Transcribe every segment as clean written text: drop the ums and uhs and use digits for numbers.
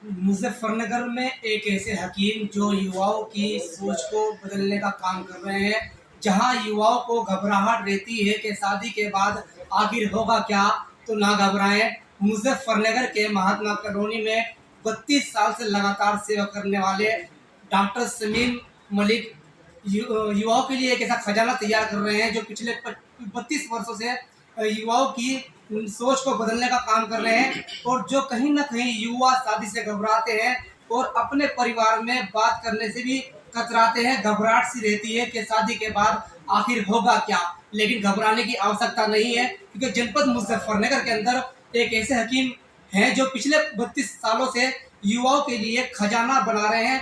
मुजफ्फरनगर में एक ऐसे हकीम जो युवाओं की सोच को बदलने का काम कर रहे हैं, जहां युवाओं को घबराहट रहती है कि शादी के बाद आखिर होगा क्या, तो ना घबराएं। मुजफ्फरनगर के महात्मा कॉलोनी में 32 साल से लगातार सेवा करने वाले डॉक्टर समीम मलिक युवाओं के लिए एक ऐसा खजाना तैयार कर रहे हैं जो पिछले 32 वर्षों से युवाओं की सोच को बदलने का काम कर रहे हैं, और जो कहीं ना कहीं युवा शादी से घबराते हैं और अपने परिवार में बात करने से भी कतराते हैं। घबराहट सी रहती है कि शादी के बाद आखिर होगा क्या, लेकिन घबराने की आवश्यकता नहीं है, क्योंकि जनपद मुजफ्फरनगर के अंदर एक ऐसे हकीम हैं जो पिछले 32 सालों से युवाओं के लिए खजाना बना रहे हैं।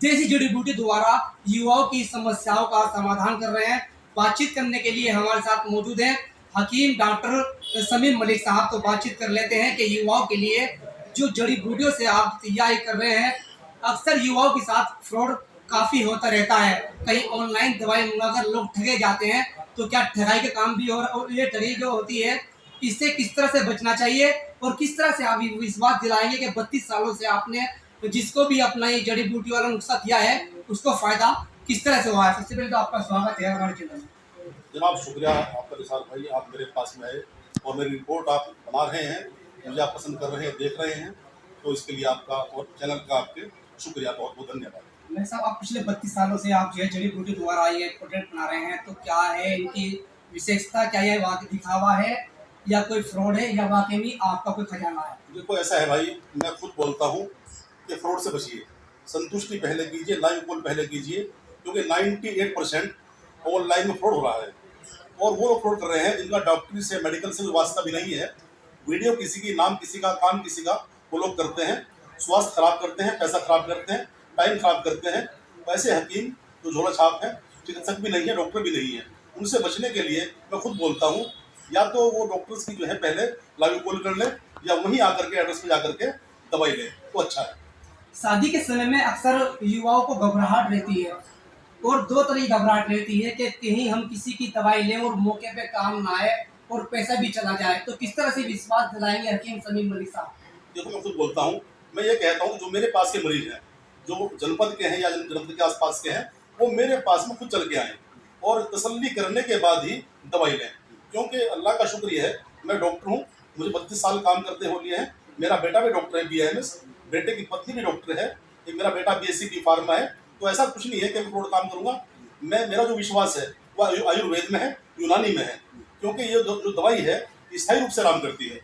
देसी जड़ी बूटी द्वारा युवाओं की समस्याओं का समाधान कर रहे हैं। बातचीत करने के लिए हमारे साथ मौजूद हैं हकीम डॉक्टर समीम मलिक साहब। तो बातचीत कर लेते हैं कि युवाओं के लिए जो जड़ी बूटियों से आप तैयारी कर रहे हैं, अक्सर युवाओं के साथ फ्रॉड काफ़ी होता रहता है। कहीं ऑनलाइन दवाई मंगाकर लोग ठगे जाते हैं, तो क्या ठगाई का काम भी हो रहा है? और ये ठगी जो होती है, इससे किस तरह से बचना चाहिए और किस तरह से आप विश्वास दिलाएंगे कि 32 सालों से आपने जिसको भी अपना ये जड़ी बूटी वाला नुस्खा किया है उसको फायदा किस तरह से हुआ है? सबसे पहले तो आपका स्वागत है हमारे चैनल में। जनाब शुक्रिया आपका निसार भाई, आप मेरे पास में आए और मेरी रिपोर्ट आप बना रहे हैं, मुझे आप पसंद कर रहे हैं, देख रहे हैं, तो इसके लिए आपका और चैनल का आपके शुक्रिया, बहुत बहुत धन्यवाद। मैं साहब, आप पिछले 32 सालों से आप जो है जड़ी बूटी द्वारा ये प्रोडक्ट बना रहे हैं, तो क्या है इनकी विशेषता? क्या ये वाकई दिखावा है या कोई फ्रॉड है या वाकई में आपका कोई खजाना है? देखो ऐसा है भाई, मैं खुद बोलता हूँ कि फ्रॉड से बचिए, संतुष्टि पहले कीजिए, लाइव कॉल पहले कीजिए, क्योंकि 98% ऑनलाइन में फ्रॉड हो रहा है और वो लोग फ्रॉड कर रहे हैं जिनका डॉक्टरी से मेडिकल से कोई वास्ता भी नहीं है। वीडियो किसी की, नाम किसी का, काम किसी का, वो लोग करते हैं, स्वास्थ्य खराब करते हैं, पैसा खराब करते हैं, टाइम खराब करते हैं। वैसे हकीम जो झोला छाप है, चिकित्सक भी नहीं है, डॉक्टर भी नहीं है, उनसे बचने के लिए मैं खुद बोलता हूँ या तो वो डॉक्टर्स की जो है पहले लाइव कॉल कर ले या वहीं आकर के एड्रेस पे जाकर के दवाई ले तो अच्छा है। शादी के समय में अक्सर युवाओं को घबराहट रहती है, और दो तरह की घबराहट रहती है कि कहीं हम किसी की दवाई लें और मौके पे काम ना आए और पैसा भी चला जाए। तो किस तरह से विश्वास दिलाएंगे हकीम समीम मलिक साहब? देखो मैं खुद बोलता हूँ, मैं ये कहता हूँ जो मेरे पास के मरीज हैं, जो जनपद के हैं या जनपद के आसपास के हैं, वो मेरे पास में खुद चल के आए और तसल्ली करने के बाद ही दवाई लें, क्योंकि अल्लाह का शुक्र है मैं डॉक्टर हूँ, मुझे 32 साल काम करते हो लिए हैं, मेरा बेटा भी डॉक्टर है BAMS, बेटे की पत्नी भी डॉक्टर है, एक मेरा बेटा BSc B फार्मा है। तो ऐसा कुछ नहीं है कि मैं फ्रॉड काम करूँगा। मेरा जो विश्वास है वो आयुर्वेद में है, यूनानी में है, क्योंकि ये जो दवाई है स्थायी रूप से आराम करती है।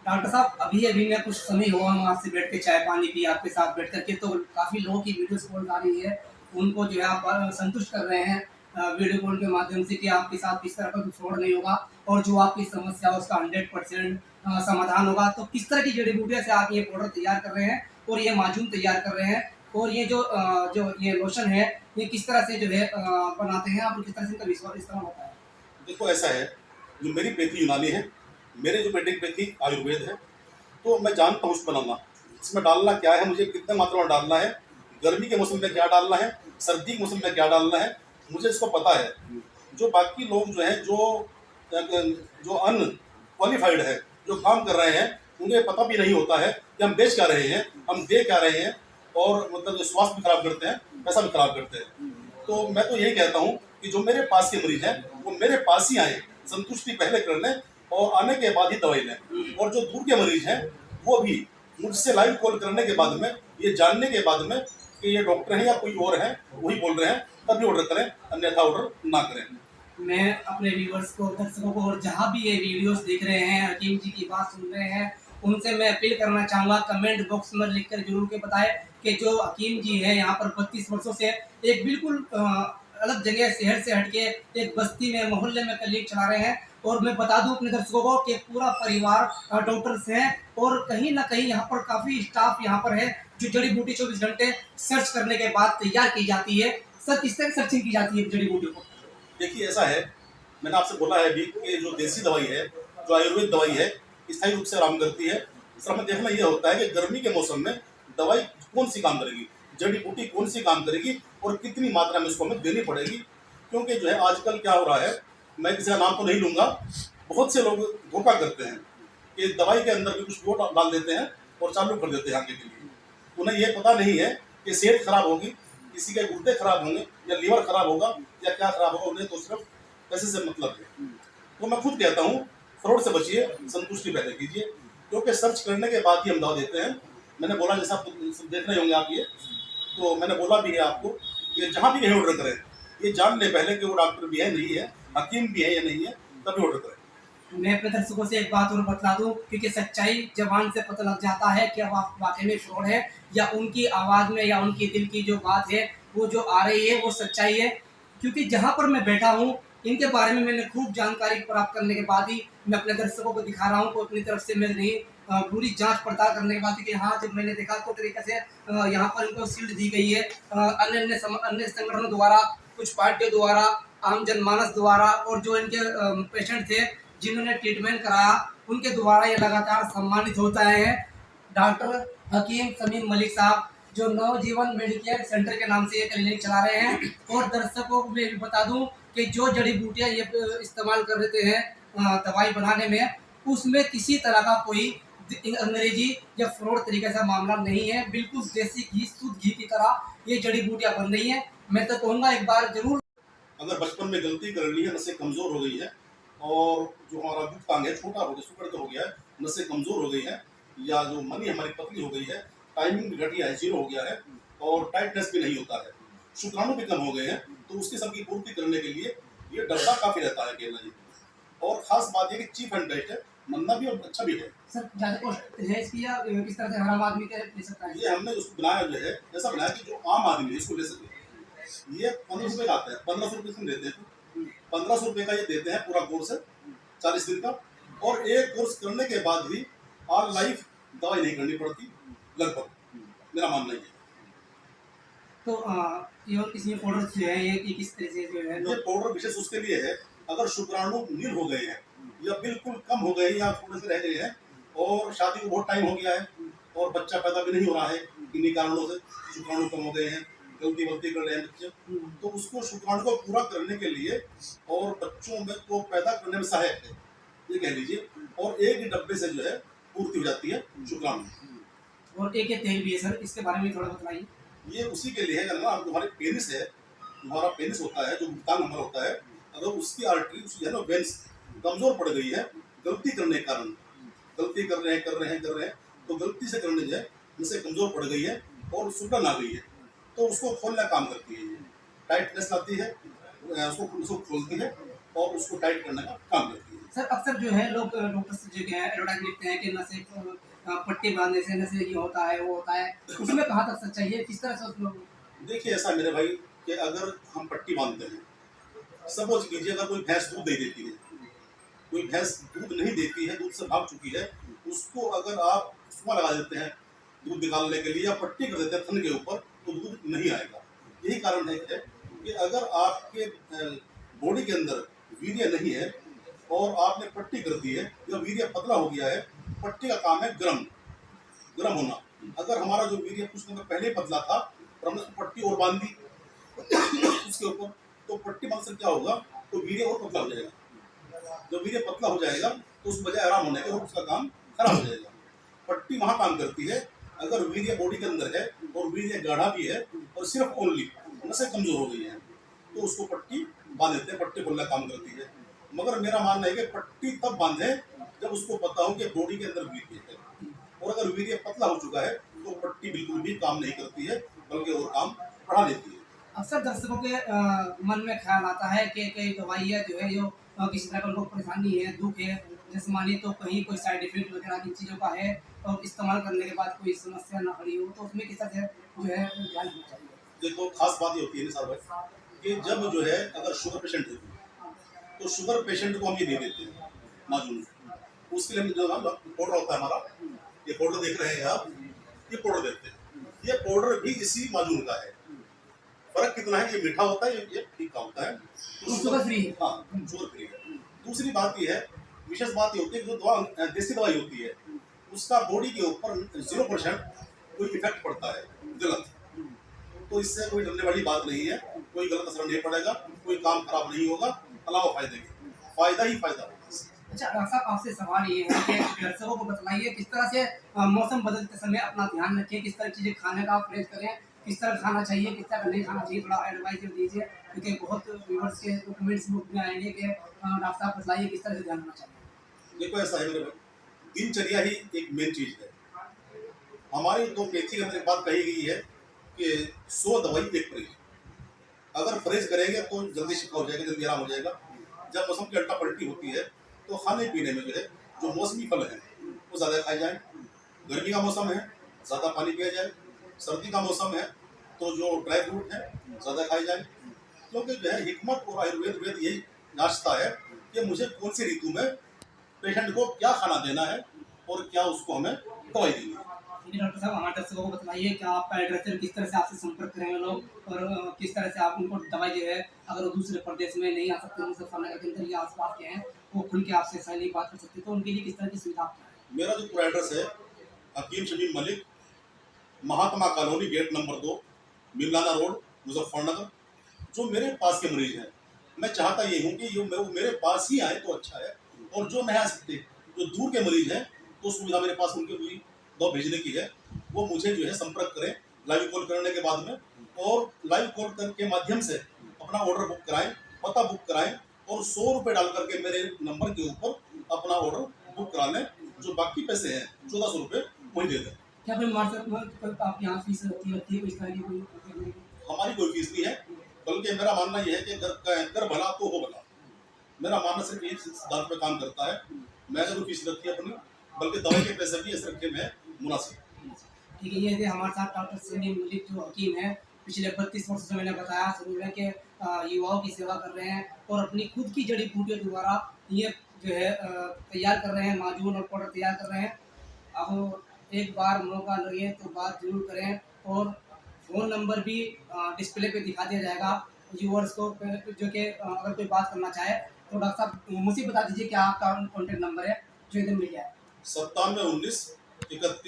डॉक्टर साहब, अभी अभी मैं कुछ समय हुआ हूँ आपसे बैठ के चाय पानी पी आपके साथ बैठ करके, तो काफ़ी लोगों की वीडियोस कॉल आ रही है, उनको जो है आप संतुष्ट कर रहे हैं वीडियो कॉल के माध्यम से कि आपके साथ किस तरह का फ्रॉड नहीं होगा और जो आपकी समस्या है उसका 100% समाधान होगा। तो किस तरह की जड़ी बूटियों से आप ये पाउडर तैयार कर रहे हैं और ये माजून तैयार कर रहे हैं, और ये जो ये लोशन है ये किस तरह से जो है बनाते हैं आप, और किस तरह से इनका विश्वास इस्तेमाल होता है? देखो ऐसा है, जो मेरी पेथी यूनानी है, मेरे जो बेटे की पेथी आयुर्वेद है, तो मैं जानता हूँ उसको बनाना, इसमें डालना क्या है, मुझे कितने मात्रा में डालना है, गर्मी के मौसम में क्या डालना है, सर्दी के मौसम में क्या डालना है, मुझे इसको पता है। जो बाकी लोग जो हैं, जो अनक्वालिफाइड है, जो काम कर रहे हैं, उन्हें पता भी नहीं होता है कि हम बेच क्या रहे हैं, हम दे क्या रहे हैं, और मतलब जो स्वास्थ्य भी खराब करते हैं, पैसा भी खराब करते हैं। तो मैं तो यही कहता हूँ कि जो मेरे पास के मरीज हैं वो मेरे पास ही आए, संतुष्टि पहले कर लें और आने के बाद ही दवाई लें, और जो दूर के मरीज हैं वो भी मुझसे लाइव कॉल करने के बाद में, ये जानने के बाद में कि ये डॉक्टर हैं या कोई और है वही बोल रहे हैं, तभी ऑर्डर करें, अन्यथा ऑर्डर ना करें। मैं अपने व्यूवर्स को, दर्शकों को, और जहाँ भी ये वीडियोस देख रहे हैं, हकीम जी की बात सुन रहे हैं, उनसे मैं अपील करना चाहूँगा, कमेंट बॉक्स में लिखकर जरूर के बताएं कि जो हकीम जी है यहाँ पर 32 वर्षों से एक बिल्कुल अलग जगह, शहर से हटके एक बस्ती में, मोहल्ले में क्लिनिक चला रहे हैं। और मैं बता दूं अपने दर्शकों को कि पूरा परिवार डॉक्टर्स हैं, और कहीं ना कहीं यहाँ पर काफ़ी स्टाफ यहाँ पर है जो जड़ी बूटी 24 घंटे सर्च करने के बाद तैयार की जाती है। सर, किस तरह सर्चिंग की जाती है जड़ी बूटियों को? देखिए ऐसा है, मैंने आपसे बोला है अभी कि जो देसी दवाई है, जो आयुर्वेद दवाई है, स्थायी रूप से आराम करती है। इसका हमें देखना यह होता है कि गर्मी के मौसम में दवाई कौन सी काम करेगी, जड़ी बूटी कौन सी काम करेगी और कितनी मात्रा में इसको हमें देनी पड़ेगी। क्योंकि जो है आजकल क्या हो रहा है, मैं किसी का नाम तो नहीं लूँगा, बहुत से लोग धोखा करते हैं कि दवाई के अंदर भी कुछ वो डाल देते हैं और चालू कर देते हैं आगे के लिए। उन्हें ये पता नहीं है कि सेहत खराब होगी, किसी के गुर्दे खराब होंगे या लीवर खराब होगा या क्या खराब होगा, उन्हें तो सिर्फ पैसे से मतलब है। तो मैं खुद कहता हूँ फ्रॉड से बचिए, संतुष्टि पैदा कीजिए, क्योंकि सर्च करने के बाद ही हम दवा देते हैं। मैंने बोला, जैसा आप देख रहे होंगे आप ये, तो मैंने बोला भी है आपको कि जहाँ भी कहीं ऑर्डर करें ये जान लें पहले कि वो डॉक्टर भी है नहीं है, हकीम भी है या नहीं है, तभी ऑर्डर करें। मैं अपने दर्शकों से एक बात और बतला दूं, क्योंकि सच्चाई जबान से पता लग जाता है कि वाकई में फ्रॉड है या उनकी आवाज़ में या उनकी दिल की जो बात है वो जो आ रही है वो सच्चाई है। क्योंकि जहाँ पर मैं बैठा हूँ इनके बारे में मैंने खूब जानकारी प्राप्त करने के बाद ही मैं अपने दर्शकों को दिखा रहा हूँ। तो अपनी तरफ से मैं नहीं पूरी जांच पड़ताल करने के बाद कि हाँ, जब मैंने देखा तो तरीके से यहाँ पर इनको शील्ड दी गई है अन्य संगठनों द्वारा, कुछ पार्टियों द्वारा, आम जनमानस द्वारा, और जो इनके पेशेंट थे जिन्होंने ट्रीटमेंट कराया उनके द्वारा ये लगातार सम्मानित होता है। डॉक्टर हकीम समीम मलिक साहब जो नवजीवन मेडिकेयर सेंटर के नाम से ये क्लिनिक चला रहे हैं। और दर्शकों को मैं भी बता दूं कि जो जड़ी बूटियां ये इस्तेमाल कर देते हैं दवाई बनाने में, उसमें किसी तरह का कोई अंग्रेजी या फ्रॉड तरीके से मामला नहीं है। बिल्कुल देसी घी, शुद्ध घी की तरह ये जड़ी बूटियां बन रही हैं। मैं तो कहूँगा एक बार जरूर, अगर बचपन में गलती कर ली है, नसें कमज़ोर हो गई है, और जो हमारा गुप्तांग है छोटा हो गया, सुकड़ हो गया है, नसें कमज़ोर हो गई है, या जो मनी हमारी पतली हो गई है, टाइमिंग भी घटिया है, जीरो हो गया है, और टाइटनेस भी नहीं होता है, शुक्राणु भी कम हो गए हैं, तो उसकी सबकी पूर्ति करने के लिए ये डब्बा काफ़ी रहता है केला जी। और ख़ास बात यह कि चीप एंड बेस्ट है, मंदा भी और अच्छा भी है। सर ज़्यादा कॉस्ट है इसकी या किस तरह से हर आम आदमी के ले सकता है? ये हमने उसको बनाया जो है ऐसा बनाया कि जो आम आदमी इसको ले सके। ये 1500 रुपये का आता है, 1500 रुपये इसमें देते हैं, 1500 रुपये का ये देते हैं पूरा कोर्स है 40 दिन का। और एक कोर्स करने के बाद भी ऑल लाइफ दवाई नहीं करनी पड़ती लगभग, मेरा मानना ये। तो ये इसमें पाउडर जो है ये कि किस तरह से जो है ये पाउडर विशेष उसके लिए है अगर शुक्राणु नील हो गए हैं या बिल्कुल कम हो गए या थोड़े से रह गए हैं और शादी को बहुत टाइम हो गया है और बच्चा पैदा भी नहीं हो रहा है, इन्हीं कारणों से शुक्राणु कम हो गए हैं, गलती वलती कर रहे हैं बच्चे, तो उसको शुक्राणु को पूरा करने के लिए और बच्चों में को पैदा करने में सहायक है ये कह लीजिए। और एक ही डब्बे से जो है पूर्ति हो जाती है शुक्राणु। और एक तेल भी है सर, इसके बारे में थोड़ा बताइए। ये उसी के लिए है ना, तुम्हारे पेनिस है, तुम्हारा पेनिस होता है जो भुगतान नंबर होता है, अगर उसकी आर्टरी उसकी है ना वेंस कमजोर पड़ गई है गलती करने के कारण, गलती कर रहे हैं तो गलती से करने जो है जिससे कमजोर पड़ गई है और सुगड़न आ गई है, तो उसको खोलना काम करती है, टाइटनेस लाती है, उसको खोलती है और उसको टाइट करने का काम करती है। सर अक्सर जो है लोग डॉक्टर से जो है एडवर्टाइज लिखते हैं कि नशे पट्टी बांधने से नशे ये होता है वो होता है, उसमें कहाँ तक सच्चाई है, किस तरह से उसमें? देखिए ऐसा मेरे भाई कि अगर हम पट्टी बांधते हैं, सपोज कीजिए अगर कोई भैंस दूध नहीं देती है, कोई भैंस दूध नहीं देती है, दूध से भाग चुकी है, उसको अगर आप सुबह लगा देते हैं दूध निकालने के लिए या पट्टी कर देते हैं थन के ऊपर तो दूध नहीं आएगा। यही कारण है कि अगर आपके बॉडी के अंदर वीर्य नहीं है और आपने पट्टी कर दी है या वीर्य पतला हो गया है, पट्टी का काम है गर्म होना। अगर हमारा जो वीर्य कुछ समय पहले पतला था और हमने उसको पट्टी और बांध दी उसके ऊपर, तो पट्टी बांध से क्या होगा, तो वीर्य और पतला हो जाएगा। जब वीर्य पतला हो जाएगा तो उस बजाय आराम होने के और उसका काम खराब हो जाएगा। पट्टी वहाँ काम करती है अगर वीर्य बॉडी के अंदर है और वीर्य गाढ़ा भी है और सिर्फ ओनली नसें कमजोर हो गई है तो उसको पट्टी बांध देते हैं, पट्टी खोलना काम करती है। मगर मेरा मानना है कि पट्टी तब बांधे जब उसको पता हो कि बॉडी के अंदर वीर्य है, और अगर वीर्य पतला हो चुका है तो पट्टी बिल्कुल भी काम नहीं करती है बल्कि और काम बढ़ा देती है। अक्सर दर्शकों के मन में ख्याल आता है कि कई दवाइयाँ जो है जो किसी तरह का उनको परेशानी है, दुख है, जिस्मानी, तो कहीं कोई साइड इफेक्ट वगैरह की चीज़ों का है और इस्तेमाल करने के बाद कोई समस्या ना खड़ी हो, तो उसमें किस तरह से जो है ध्यान रखना चाहिए? देखो खास बात ये होती है निसार भाई कि जब जो है अगर शुगर पेशेंट है तो शुगर पेशेंट को हम ये दे देते हैं माजून, उसके लिए जो पाउडर होता है हमारा, ये पाउडर देख रहे हैं आप, ये पाउडर देते हैं, ये पाउडर भी इसी माजून का है। फर्क कितना है, ये मीठा होता है, ये फीका होता है, तो शुगर फ्री है। हाँ शुगर फ्री है। दूसरी बात ये है, विशेष बात ये होती है जो दवा देसी दवाई होती है उसका बॉडी के ऊपर 0% कोई इफेक्ट पड़ता है गलत, तो इससे कोई डरने वाली बात नहीं है, कोई गलत असर नहीं पड़ेगा, कोई काम खराब नहीं होगा, अलावा फायदे के फायदा ही फायदा होगा। अच्छा डॉक्टर साहब, आपसे सवाल ये है कि दर्शकों को बतलाइए किस तरह से मौसम बदलते समय अपना ध्यान रखें, किस तरह चीज़ें खाने का परहेज करें, किस तरह खाना चाहिए, किस तरह नहीं खाना चाहिए, थोड़ा एडवाइस दीजिए, क्योंकि बहुत व्यूअर्स के कमेंट्स में आएंगे कि डॉक्टर साहब बतलाइए किस तरह से ध्यान रखना चाहिए। देखो ऐसा है मेरे भाई, दिनचर्या ही एक मेन चीज है। हमारी तो पैथी के अंदर एक बात कही गई है कि 100 दवाई एक परहेज। अगर परहेज करेंगे तो जल्दी शिफा हो जाएगा, जल्दी आराम हो जाएगा। जब मौसम की उल्टा पलटी होती है तो खाने पीने में जो है जो मौसमी फल है वो ज़्यादा खाए जाए। गर्मी का मौसम है, ज़्यादा पानी पिया जाए। सर्दी का मौसम है तो जो ड्राई फ्रूट है ज़्यादा खाए जाए। क्योंकि जो है हिकमत और आयुर्वेद वेद यही जांचता है कि मुझे कौन सी ऋतु में पेशेंट को क्या खाना देना है और क्या उसको हमें दवाई देनी है। ठीक है डॉक्टर साहब, हमारे दर्शकों को बताइए कि आपका एड्रेस है, किस तरह से आपसे संपर्क करेंगे लोग, और किस तरह से आप उनको दवाई जो है अगर वो दूसरे प्रदेश में नहीं आ सकते, मुजफ्फरनगर के अंदर या आसपास के हैं, वो खुल के आपसे सही बात कर सकते हैं, तो उनके लिए किस तरह की सुविधा आप हैं? मेरा जो पूरा एड्रेस है हकीम शमीम मलिक, महात्मा कॉलोनी, गेट नंबर 2, मिलाना रोड, मुजफ्फरनगर। जो मेरे पास के मरीज हैं, मैं चाहता ये हूँ कि ये मेरे पास ही आए तो अच्छा है, और जो नहीं आ सकते, जो दूर के मरीज हैं, तो सुविधा मेरे पास उनके लिए दवा भेजने की है। वो मुझे जो है संपर्क करें लाइव कॉल करने के बाद में, और लाइव कॉल के माध्यम से अपना ऑर्डर बुक कराएं, पता बुक कराएं, और 100 रुपये डाल करके मेरे नंबर के ऊपर अपना ऑर्डर बुक करा लें। जो बाकी पैसे हैं 1400 रुपये वही दे दें। क्या कोई मार्केट आप यहाँ फीस होती है कोई इस तरह की कोई? हमारी कोई फीस नहीं है, बल्कि मेरा मानना यह है कि कर भला तो हो भला। मेरा मानना सिर्फ यही सिद्धांत पे काम करता है। मैंने तो फीस रखी है अपनी, बल्कि दवाई के पैसे भी ऐसे रखे में मुनासिब। ठीक है, ये थे हमारे साथ डॉक्टर सलीम मलिक जो हकीम है, पिछले 32 वर्षों से मैंने बताया शुरू में कि युवाओं की सेवा कर रहे हैं और अपनी खुद की जड़ी बूटियों द्वारा ये जो है तैयार कर रहे हैं, माजून और पाउडर तैयार कर रहे हैं। अब एक बार मौका लगे तो बात जरूर करें, और फ़ोन नंबर भी डिस्प्ले पे दिखा दिया जाएगा व्यूअर्स को, जो कि अगर कोई बात करना चाहे तो डॉक्टर साहब मुझे बता दीजिए क्या आपका कॉन्टैक्ट नंबर है जो इधर मिल जाए। 97 19 31